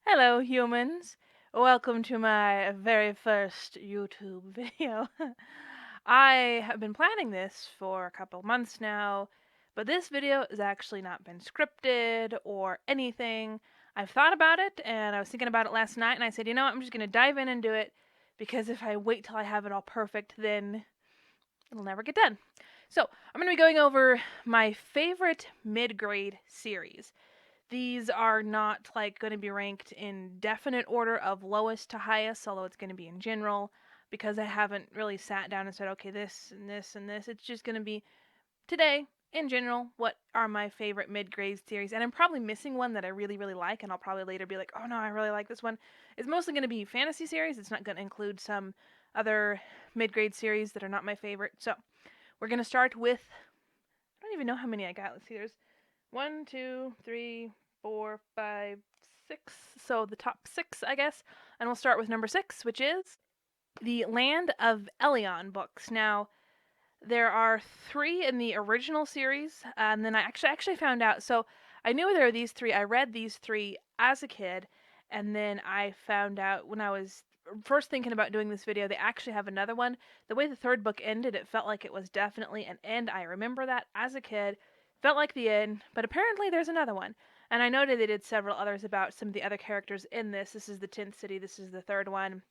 Hello, humans. Welcome to my very first YouTube video. I have been planning this for a couple months now, but this video has actually not been scripted or anything. I've thought about it and I was thinking about it last night and I said, you know what, I'm just going to dive in and do it because if I wait till I have it all perfect, then it'll never get done. So, I'm going to be going over my favorite mid-grade series. These are not like going to be ranked in definite order of lowest to highest, although it's going to be in general because I haven't really sat down and said, okay, this and this and this. It's just going to be today in general what are my favorite mid-grade series, and I'm probably missing one that I really really like, and I'll probably later be like, oh no, I really like this one. It's mostly going to be fantasy series. It's not going to include some other mid-grade series that are not my favorite. So we're going to start with, I don't even know how many I got. Let's see, there's 1, 2, 3, 4, 5, 6. So the top 6, I guess. And we'll start with number 6, which is the Land of Elion books. Now, there are 3 in the original series, and then I actually found out. So I knew there were these 3. I read these 3 as a kid, and then I found out when I was first thinking about doing this video, they actually have another one. The way the 3rd book ended, it felt like it was definitely an end. I remember that as a kid. Felt like the end, but apparently there's another one. And I know that they did several others about some of the other characters in this. This is the 10th city. This is the 3rd one.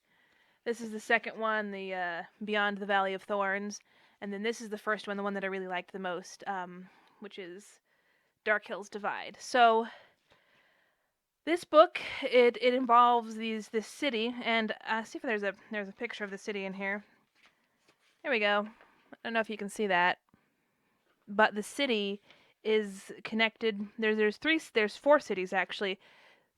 This is the 2nd one, the Beyond the Valley of Thorns. And then this is the 1st one, the one that I really liked the most, which is Dark Hills Divide. So this book, it involves this city, and see if there's a picture of the city in here. There we go. I don't know if you can see that, but the city is connected. There's 4 cities actually.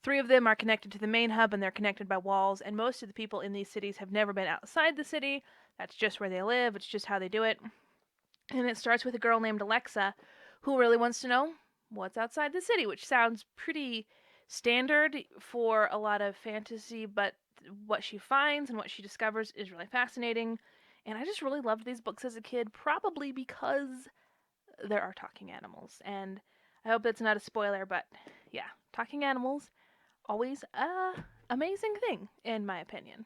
3 of them are connected to the main hub, and they're connected by walls. And most of the people in these cities have never been outside the city. That's just where they live. It's just how they do it. And it starts with a girl named Alexa, who really wants to know what's outside the city, which sounds pretty standard for a lot of fantasy, but what she finds and what she discovers is really fascinating. And I just really loved these books as a kid, probably because there are talking animals. And I hope that's not a spoiler, but yeah, talking animals, always a amazing thing, in my opinion.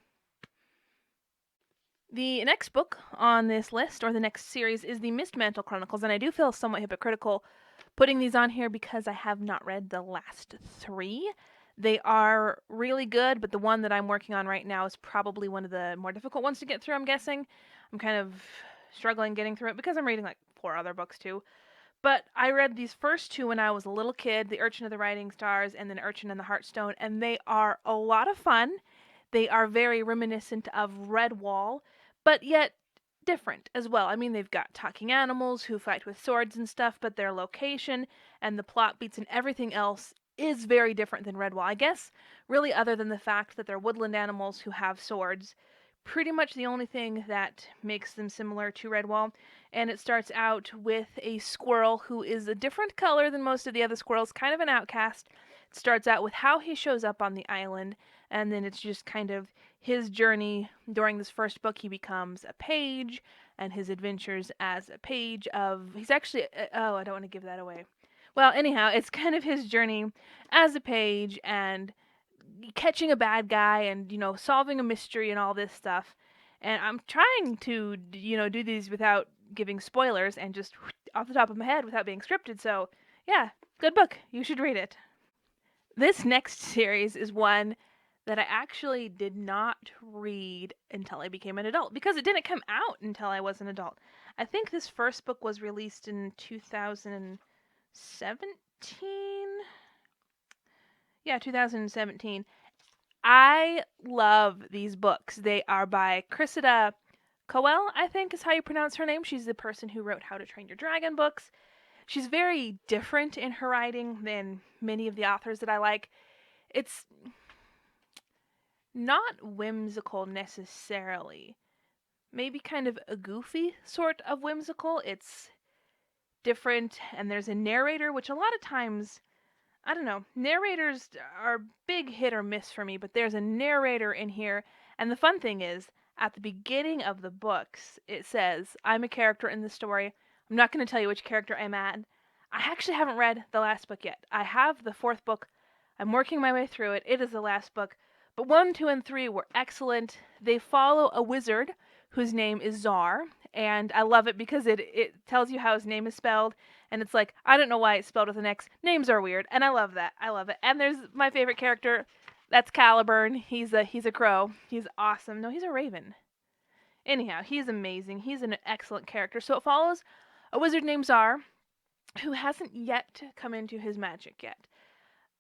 The next book on this list, or the next series, is the Mantle Chronicles, and I do feel somewhat hypocritical putting these on here because I have not read the last 3. They are really good, but the one that I'm working on right now is probably one of the more difficult ones to get through, I'm guessing. I'm kind of struggling getting through it because I'm reading like 4 other books too. But I read these first 2 when I was a little kid, The Urchin of the Riding Stars and then Urchin and the Hearthstone, and they are a lot of fun. They are very reminiscent of Redwall, but yet different as well. I mean, they've got talking animals who fight with swords and stuff, but their location and the plot beats and everything else is very different than Redwall. I guess, really, other than the fact that they're woodland animals who have swords, pretty much the only thing that makes them similar to Redwall. And it starts out with a squirrel who is a different color than most of the other squirrels, kind of an outcast. It starts out with how he shows up on the island, and then it's just kind of his journey. During this first book, he becomes a page, and his adventures as a page of. He's actually. Oh, I don't want to give that away. Well, anyhow, it's kind of his journey as a page and catching a bad guy and solving a mystery and all this stuff. And I'm trying to do these without giving spoilers and just off the top of my head without being scripted. So yeah, good book. You should read it. This next series is one that I actually did not read until I became an adult because it didn't come out until I was an adult. I think this first book was released in 2017. Yeah, 2017. I love these books. They are by Cressida Cowell, I think is how you pronounce her name. She's the person who wrote How to Train Your Dragon books. She's very different in her writing than many of the authors that I like. It's not whimsical necessarily. Maybe kind of a goofy sort of whimsical. It's different, and there's a narrator, which a lot of times, I don't know, narrators are big hit or miss for me, but there's a narrator in here. And the fun thing is, at the beginning of the books, it says, I'm a character in the story. I'm not going to tell you which character I'm at. I actually haven't read the last book yet. I have the 4th book I'm working my way through it. It is the last book. But 1, 2, and 3 were excellent. They follow a wizard whose name is Czar, and I love it because it tells you how his name is spelled, and it's like, I don't know why it's spelled with an X. Names are weird, and I love that. I love it. And there's my favorite character. That's Caliburn. He's a crow. He's awesome. No, he's a raven. Anyhow, he's amazing. He's an excellent character. So it follows a wizard named Czar who hasn't yet come into his magic yet.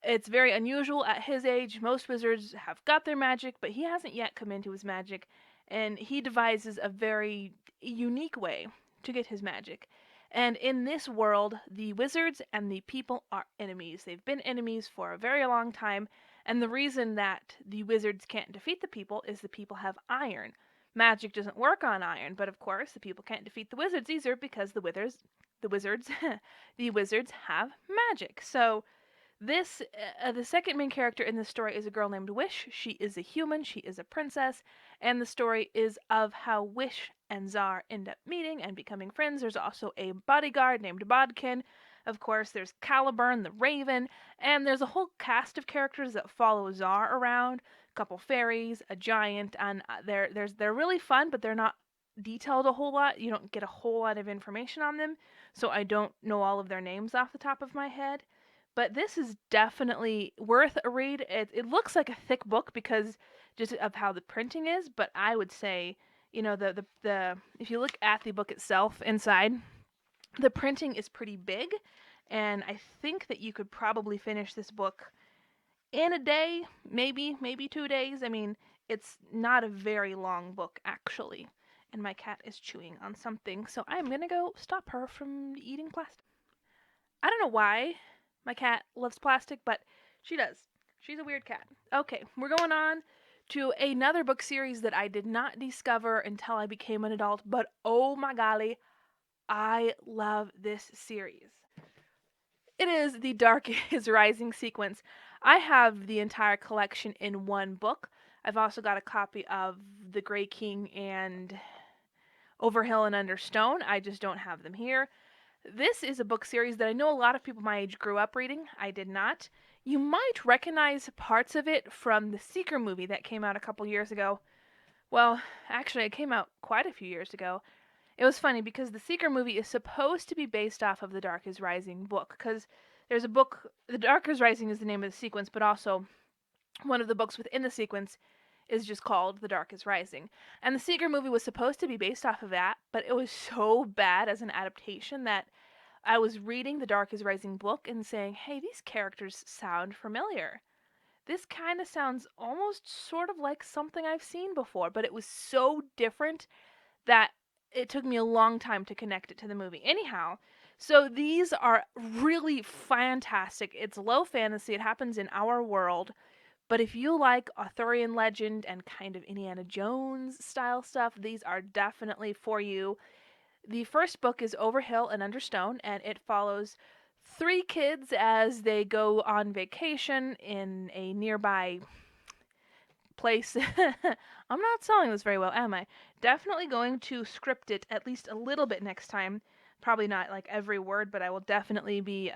It's very unusual at his age. Most wizards have got their magic, but he hasn't yet come into his magic, and he devises a very unique way to get his magic. And in this world, the wizards and the people are enemies. They've been enemies for a very long time, and the reason that the wizards can't defeat the people is the people have iron. Magic doesn't work on iron, but of course, the people can't defeat the wizards either because the wizards, the wizards have magic. So the second main character in this story is a girl named Wish. She is a human, she is a princess, and the story is of how Wish and Czar end up meeting and becoming friends. There's also a bodyguard named Bodkin. Of course, there's Caliburn the Raven, and there's a whole cast of characters that follow Czar around. A couple fairies, a giant, and they're really fun, but they're not detailed a whole lot. You don't get a whole lot of information on them, so I don't know all of their names off the top of my head. But this is definitely worth a read. It looks like a thick book because just of how the printing is, but I would say, the if you look at the book itself inside, the printing is pretty big, and I think that you could probably finish this book in a day, maybe 2 days. I mean, it's not a very long book actually. And my cat is chewing on something, so I'm gonna go stop her from eating plastic. I don't know why my cat loves plastic, but she does. She's a weird cat. Okay, we're going on to another book series that I did not discover until I became an adult, but oh my golly, I love this series. It is the Dark is Rising sequence. I have the entire collection in one book. I've also got a copy of The Grey King and Over Hill and Under Stone. I just don't have them here. This is a book series that I know a lot of people my age grew up reading. I did not. You might recognize parts of it from the Seeker movie that came out a couple years ago. Well, actually, it came out quite a few years ago. It was funny because the Seeker movie is supposed to be based off of the Dark is Rising book, because there's a book, The Dark is Rising is the name of the sequence, but also one of the books within the sequence is just called The Dark is Rising. And the Seeker movie was supposed to be based off of that, but it was so bad as an adaptation that I was reading the Dark is Rising book and saying, hey, these characters sound familiar. This kind of sounds almost sort of like something I've seen before, but it was so different that it took me a long time to connect it to the movie. Anyhow, so these are really fantastic. It's low fantasy, it happens in our world, but if you like Arthurian legend and kind of Indiana Jones style stuff, these are definitely for you. The first book is Over Hill and Under Stone, and it follows 3 kids as they go on vacation in a nearby place. I'm not selling this very well, am I? Definitely going to script it at least a little bit next time. Probably not like every word, but I will definitely be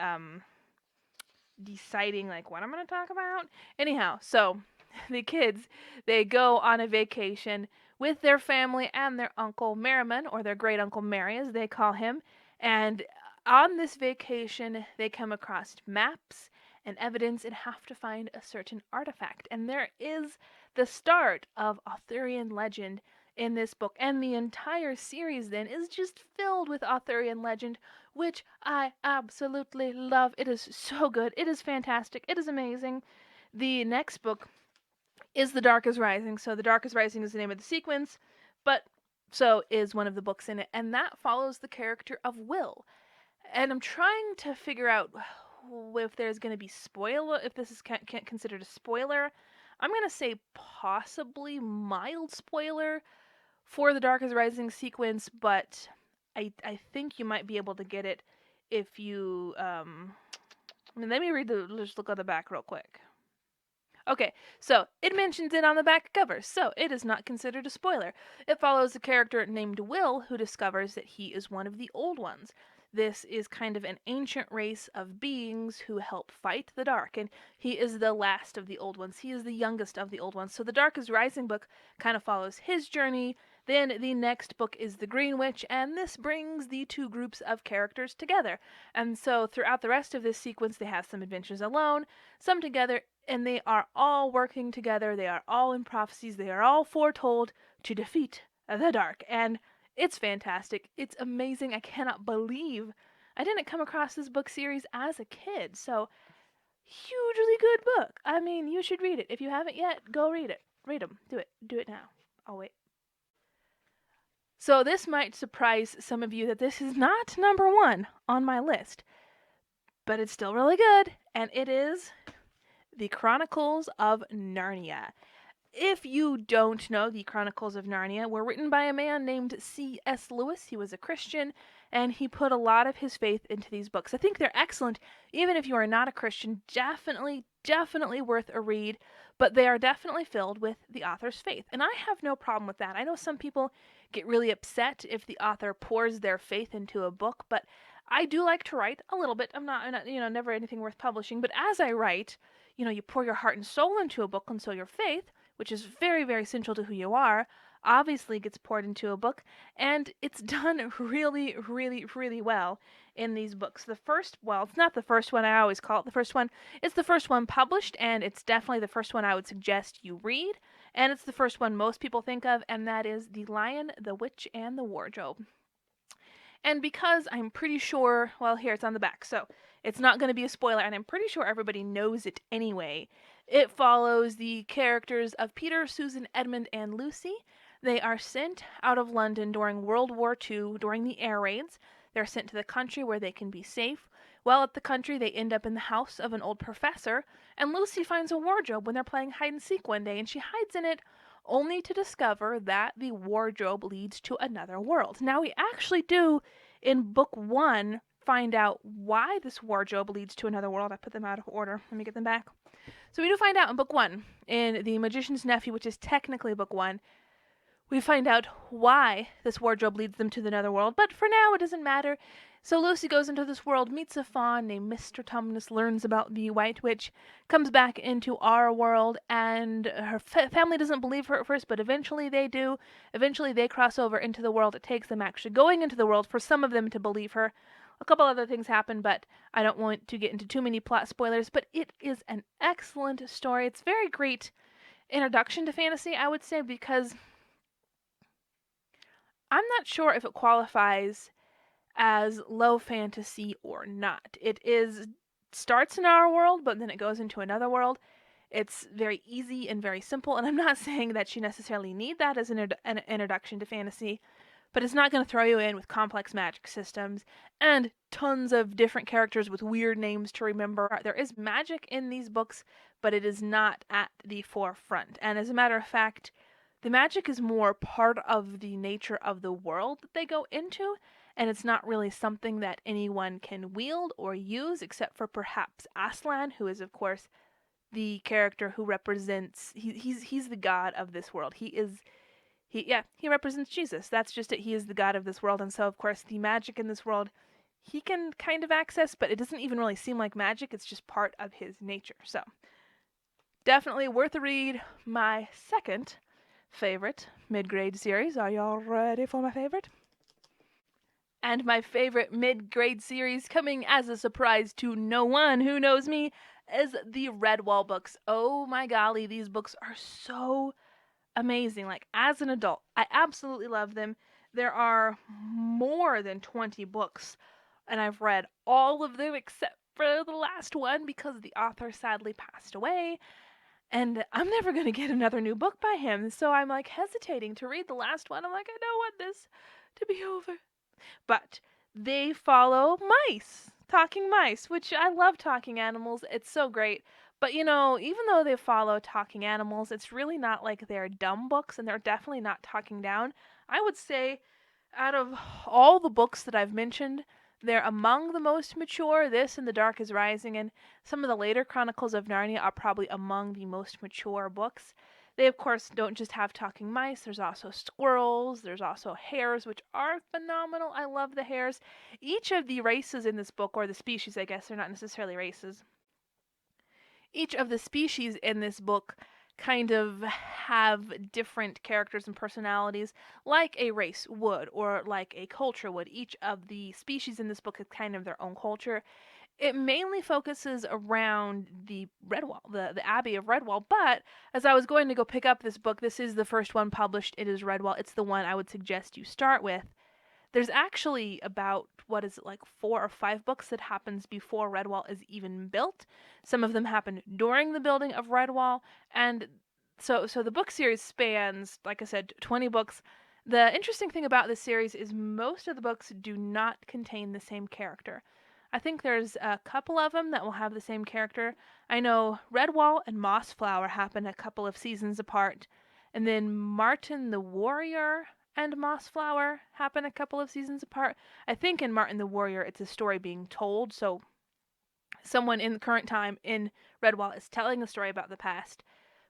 deciding like what I'm going to talk about. Anyhow, so the kids, they go on a vacation with their family and their uncle Merriman, or their great uncle Mary as they call him. And on this vacation, they come across maps and evidence and have to find a certain artifact. And there is the start of Arthurian legend in this book. And the entire series then is just filled with Arthurian legend, which I absolutely love. It is so good. It is fantastic. It is amazing. The next book is The Dark is Rising. So The Dark is Rising is the name of the sequence, but so is one of the books in it. And that follows the character of Will. And I'm trying to figure out if there's going to be spoiler, if this is considered a spoiler. I'm going to say possibly mild spoiler for the Dark is Rising sequence, but I think you might be able to get it if you let me just look at the back real quick. Okay, so it mentions it on the back cover, so it is not considered a spoiler. It follows a character named Will who discovers that he is one of the old ones. This is kind of an ancient race of beings who help fight the dark, and he is the last of the old ones. He is the youngest of the old ones. So the Dark is Rising book kind of follows his journey. Then the next book is The Green Witch, and this brings the two groups of characters together. And so throughout the rest of this sequence, they have some adventures alone, some together, and they are all working together. They are all in prophecies. They are all foretold to defeat the dark. And it's fantastic. It's amazing. I cannot believe I didn't come across this book series as a kid. So, hugely good book. I mean, you should read it. If you haven't yet, go read it. Read them. Do it. Do it now. I'll wait. So, this might surprise some of you that this is not number one on my list, but it's still really good, and it is The Chronicles of Narnia. If you don't know, the Chronicles of Narnia were written by a man named C.S. Lewis. He was a Christian, and he put a lot of his faith into these books. I think they're excellent, even if you are not a Christian. Definitely worth a read, but they are definitely filled with the author's faith. And I have no problem with that. I know some people get really upset if the author pours their faith into a book, but I do like to write a little bit. I'm not never anything worth publishing, but as I write, you pour your heart and soul into a book, and so your faith, which is very, very central to who you are, obviously gets poured into a book, and it's done really, really, really well in these books. It's not the first one, I always call it the first one. It's the first one published, and it's definitely the first one I would suggest you read, and it's the first one most people think of, and that is The Lion, the Witch, and the Wardrobe. And because I'm pretty sure, well, here it's on the back, so it's not going to be a spoiler, and I'm pretty sure everybody knows it anyway. It follows the characters of Peter, Susan, Edmund, and Lucy. They are sent out of London during World War II, during the air raids. They're sent to the country where they can be safe. While at the country, they end up in the house of an old professor, and Lucy finds a wardrobe when they're playing hide and seek one day, and she hides in it only to discover that the wardrobe leads to another world. Now, we actually do, in book one, find out why this wardrobe leads to another world. I put them out of order. Let me get them back. So we do find out in book one, in The Magician's Nephew, which is technically book one, we find out why this wardrobe leads them to the netherworld, but for now it doesn't matter. So Lucy goes into this world, meets a faun named Mr. Tumnus, learns about the White Witch, comes back into our world, and her family doesn't believe her at first, but eventually they do. Eventually they cross over into the world. It takes them actually going into the world for some of them to believe her. A couple other things happen, but I don't want to get into too many plot spoilers, but it is an excellent story. It's a very great introduction to fantasy, I would say, because I'm not sure if it qualifies as low fantasy or not. It starts in our world, but then it goes into another world. It's very easy and very simple, and I'm not saying that you necessarily need that as an introduction to fantasy, but it's not going to throw you in with complex magic systems and tons of different characters with weird names to remember. There is magic in these books, but it is not at the forefront. And as a matter of fact, the magic is more part of the nature of the world that they go into, and it's not really something that anyone can wield or use except for perhaps Aslan, who is, of course, the character who represents he's the god of this world. He represents Jesus. That's just it. He is the god of this world, and so of course the magic in this world he can kind of access, but it doesn't even really seem like magic. It's just part of his nature. So definitely worth a read. My second favorite mid-grade series. Are y'all ready for my favorite? And my favorite mid-grade series, coming as a surprise to no one who knows me, is the Redwall books. Oh my golly, these books are so amazing. Like, as an adult, I absolutely love them. There are more than 20 books, and I've read all of them except for the last one because the author sadly passed away. And I'm never going to get another new book by him, so I'm like hesitating to read the last one. I'm like, I don't want this to be over. But they follow talking mice, which I love talking animals. It's so great. But even though they follow talking animals, it's really not like they're dumb books, and they're definitely not talking down. I would say out of all the books that I've mentioned, they're among the most mature. This and The Dark is Rising and some of the later Chronicles of Narnia are probably among the most mature books. They, of course, don't just have talking mice. There's also squirrels. There's also hares, which are phenomenal. I love the hares. Each of the races in this book, or the species, I guess, they're not necessarily races. Each of the species in this book kind of have different characters and personalities like a race would or like a culture would. Each of the species in this book is kind of their own culture. It mainly focuses around the Redwall, the Abbey of Redwall. But as I was going to go pick up this book, this is the first one published. It is Redwall. It's the one I would suggest you start with. There's actually about, what is it, like 4 or 5 books that happens before Redwall is even built. Some of them happen during the building of Redwall, and so the book series spans, like I said, 20 books. The interesting thing about this series is most of the books do not contain the same character. I think there's a couple of them that will have the same character. I know Redwall and Mossflower happen a couple of seasons apart, and then Martin the Warrior and Mossflower happen a couple of seasons apart. I think in Martin the Warrior, it's a story being told, so someone in the current time in Redwall is telling a story about the past.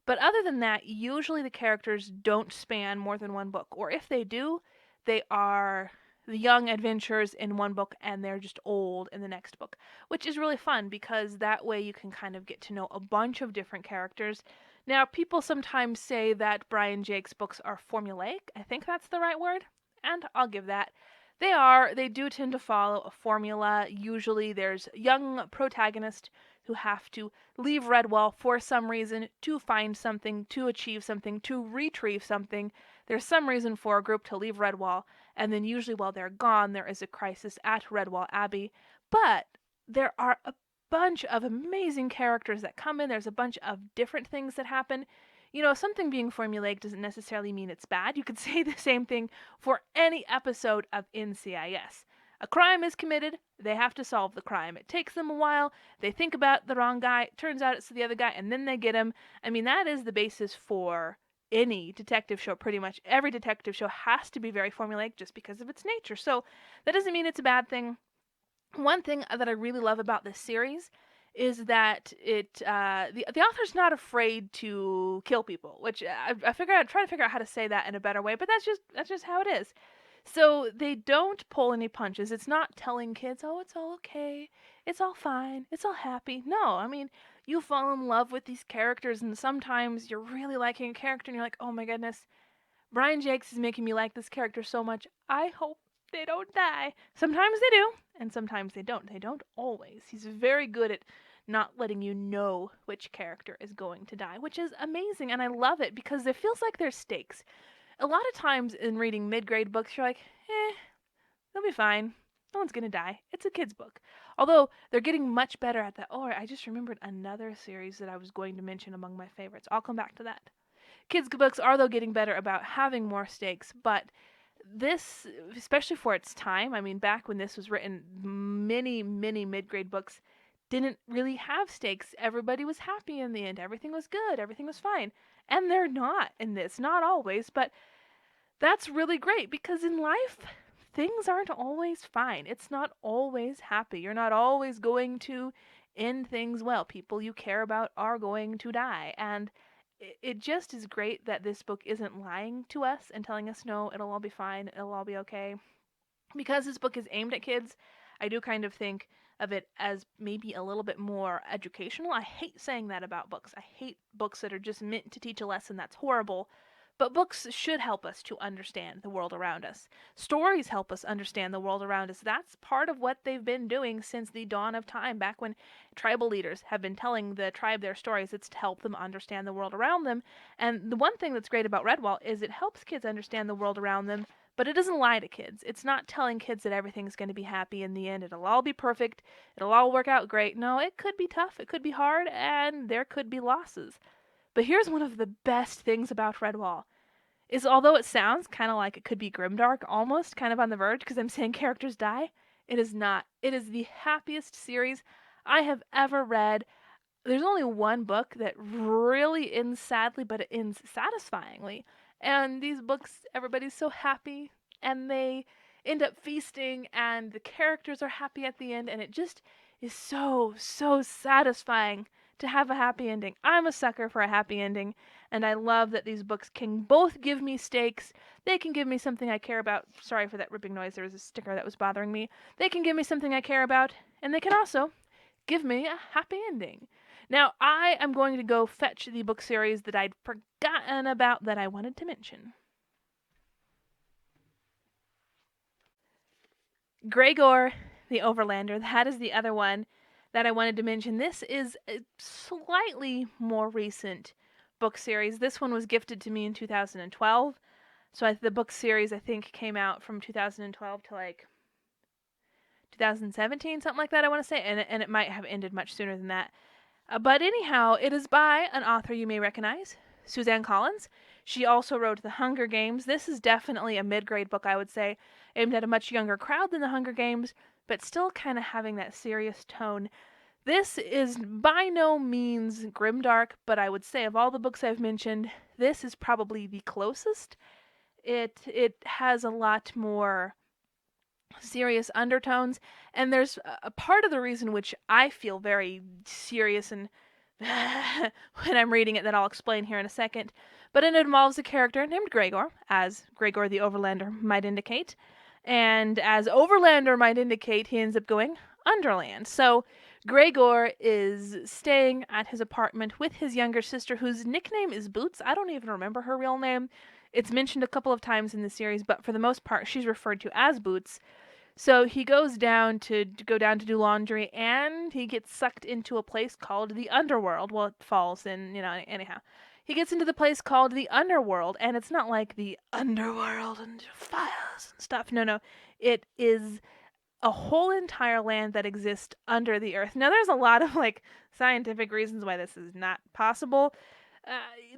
But other than that, usually the characters don't span more than one book, or if they do, they are the young adventurers in one book and they're just old in the next book, which is really fun because that way you can kind of get to know a bunch of different characters. Now, people sometimes say that Brian Jake's books are formulaic. I think that's the right word, and I'll give that. They are. They do tend to follow a formula. Usually there's young protagonists who have to leave Redwall for some reason, to find something, to achieve something, to retrieve something. There's some reason for a group to leave Redwall, and then usually while they're gone, there is a crisis at Redwall Abbey. But there are a bunch of amazing characters that come in. There's a bunch of different things that happen. You know, something being formulaic doesn't necessarily mean it's bad. You could say the same thing for any episode of NCIS. A crime is committed, they have to solve the crime. It takes them a while, they think about the wrong guy, it turns out it's the other guy, and then they get him. I mean, that is the basis for any detective show, pretty much. Every detective show has to be very formulaic just because of its nature. So that doesn't mean it's a bad thing. One thing that I really love about this series is that the author's not afraid to kill people, which I figure out try to figure out how to say that in a better way, but that's just how it is. So they don't pull any punches. It's not telling kids, "Oh, it's all okay. It's all fine. It's all happy." No, I mean, you fall in love with these characters and sometimes you're really liking a character and you're like, "Oh my goodness, Brian Jakes is making me like this character so much. I hope they don't die." Sometimes they do, and sometimes they don't. They don't always. He's very good at not letting you know which character is going to die, which is amazing, and I love it because it feels like there's stakes. A lot of times in reading mid-grade books, you're like, they'll be fine. No one's gonna die. It's a kid's book. Although they're getting much better at that. Oh, I just remembered another series that I was going to mention among my favorites. I'll come back to that. Kids' books are, though, getting better about having more stakes, but this, especially for its time, I mean, back when this was written, many mid-grade books didn't really have stakes. Everybody was happy in the end. Everything was good. Everything was fine. And they're not in this. Not always, but that's really great because in life, things aren't always fine. It's not always happy. You're not always going to end things well. People you care about are going to die. And it just is great that this book isn't lying to us and telling us, no, it'll all be fine, it'll all be okay. Because this book is aimed at kids, I do kind of think of it as maybe a little bit more educational. I hate saying that about books. I hate books that are just meant to teach a lesson. That's horrible. But books should help us to understand the world around us. Stories help us understand the world around us. That's part of what they've been doing since the dawn of time, back when tribal leaders have been telling the tribe their stories. It's to help them understand the world around them. And the one thing that's great about Redwall is it helps kids understand the world around them, but it doesn't lie to kids. It's not telling kids that everything's going to be happy in the end. It'll all be perfect. It'll all work out great. No, it could be tough. It could be hard, and there could be losses. But here's one of the best things about Redwall is although it sounds kind of like it could be grimdark, almost kind of on the verge because I'm saying characters die, it is not. It is the happiest series I have ever read. There's only one book that really ends sadly, but it ends satisfyingly. And these books, everybody's so happy, and they end up feasting, and the characters are happy at the end, and it just is so satisfying to have a happy ending. I'm a sucker for a happy ending, and I love that these books can both give me stakes. They can give me something I care about. Sorry for that ripping noise. There was a sticker that was bothering me. They can give me something I care about, and they can also give me a happy ending. Now, I am going to go fetch the book series that I'd forgotten about that I wanted to mention. Gregor the Overlander, that is the other one that I wanted to mention. This is a slightly more recent book series. This one was gifted to me in 2012. So the book series, I think, came out from 2012 to like 2017, something like that, I want to say. And it might have ended much sooner than that. But anyhow, it is by an author you may recognize, Suzanne Collins. She also wrote The Hunger Games. This is definitely a mid-grade book, I would say, aimed at a much younger crowd than The Hunger Games, but still kind of having that serious tone. This is by no means grimdark, but I would say of all the books I've mentioned, this is probably the closest. It has a lot more serious undertones, and there's a part of the reason which I feel very serious and when I'm reading it that I'll explain here in a second, but it involves a character named Gregor, as Gregor the Overlander might indicate, and as Overlander might indicate, he ends up going underland. So Gregor is staying at his apartment with his younger sister, whose nickname is Boots. I don't even remember her real name. It's mentioned a couple of times in the series, but for the most part, she's referred to as Boots. So he goes down to do laundry, and he gets sucked into a place called the Underworld. Well, it falls in, anyhow. He gets into the place called the Underworld, and it's not like the Underworld and fires and stuff. No. It is a whole entire land that exists under the earth. Now, there's a lot of, scientific reasons why this is not possible.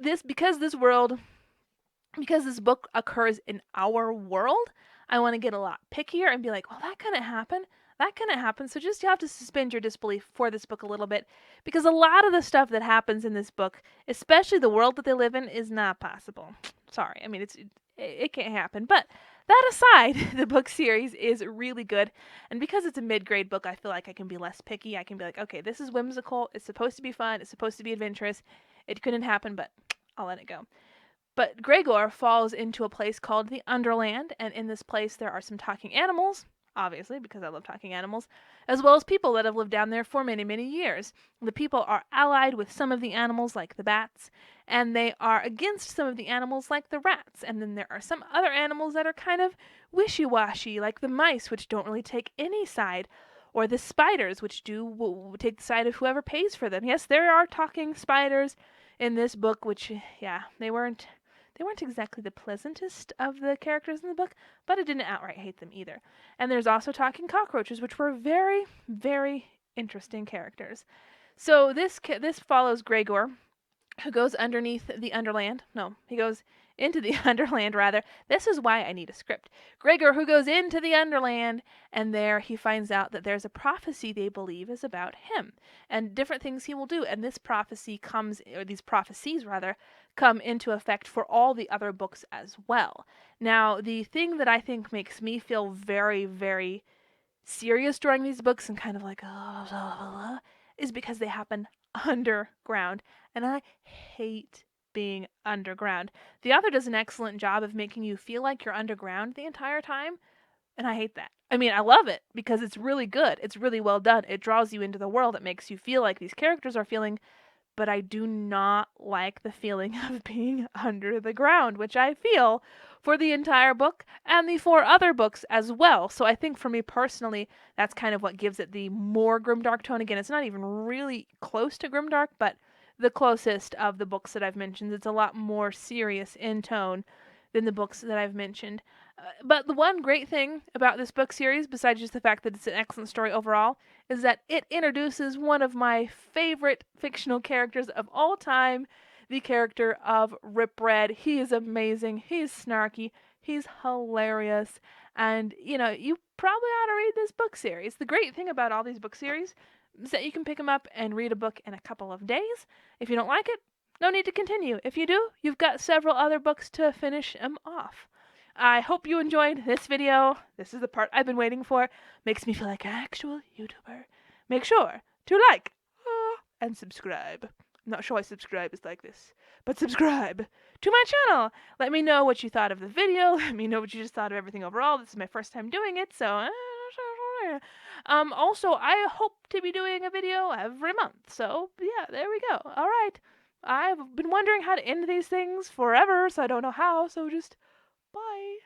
Because this book occurs in our world, I want to get a lot pickier and be like, well, that couldn't happen. That couldn't happen. So you have to suspend your disbelief for this book a little bit, because a lot of the stuff that happens in this book, especially the world that they live in, is not possible. Sorry. I mean, it can't happen. But that aside, the book series is really good. And because it's a mid-grade book, I feel like I can be less picky. I can be like, okay, this is whimsical. It's supposed to be fun. It's supposed to be adventurous. It couldn't happen, but I'll let it go. But Gregor falls into a place called the Underland, and in this place there are some talking animals, obviously, because I love talking animals, as well as people that have lived down there for many, many years. The people are allied with some of the animals, like the bats, and they are against some of the animals, like the rats. And then there are some other animals that are kind of wishy-washy, like the mice, which don't really take any side, or the spiders, which do take the side of whoever pays for them. Yes, there are talking spiders in this book, which, yeah, they weren't exactly the pleasantest of the characters in the book, but I didn't outright hate them either. And there's also talking cockroaches, which were very, very interesting characters. So this follows Gregor, who goes underneath the Underland. No, he goes into the Underland, rather. This is why I need a script. Gregor, who goes into the Underland, and there he finds out that there's a prophecy they believe is about him, and different things he will do. And this prophecy these prophecies, rather, come into effect for all the other books as well. Now, the thing that I think makes me feel very, very serious during these books and kind of like, is because they happen underground, and I hate being underground. The author does an excellent job of making you feel like you're underground the entire time, and I hate that. I mean, I love it because it's really good. It's really well done. It draws you into the world. It makes you feel like these characters are feeling, but I do not like the feeling of being under the ground, which I feel for the entire book and the 4 other books as well. So I think for me personally, that's kind of what gives it the more grimdark tone. Again, it's not even really close to grimdark, but the closest of the books that I've mentioned. It's a lot more serious in tone than the books that I've mentioned. But the one great thing about this book series, besides just the fact that it's an excellent story overall, is that it introduces one of my favorite fictional characters of all time, the character of Rip Red. He is amazing. He's snarky. He's hilarious. And, you probably ought to read this book series. The great thing about all these book series is that you can pick them up and read a book in a couple of days. If you don't like it, no need to continue. If you do, you've got several other books to finish them off. I hope you enjoyed this video. This is the part I've been waiting for. Makes me feel like an actual YouTuber. Make sure to like and subscribe. I'm not sure why subscribe is like this, but subscribe to my channel. Let me know what you thought of the video. Let me know what you just thought of everything overall. This is my first time doing it, so also I hope to be doing a video every month. So yeah, there we go. All right. I've been wondering how to end these things forever, so I don't know how. So just bye.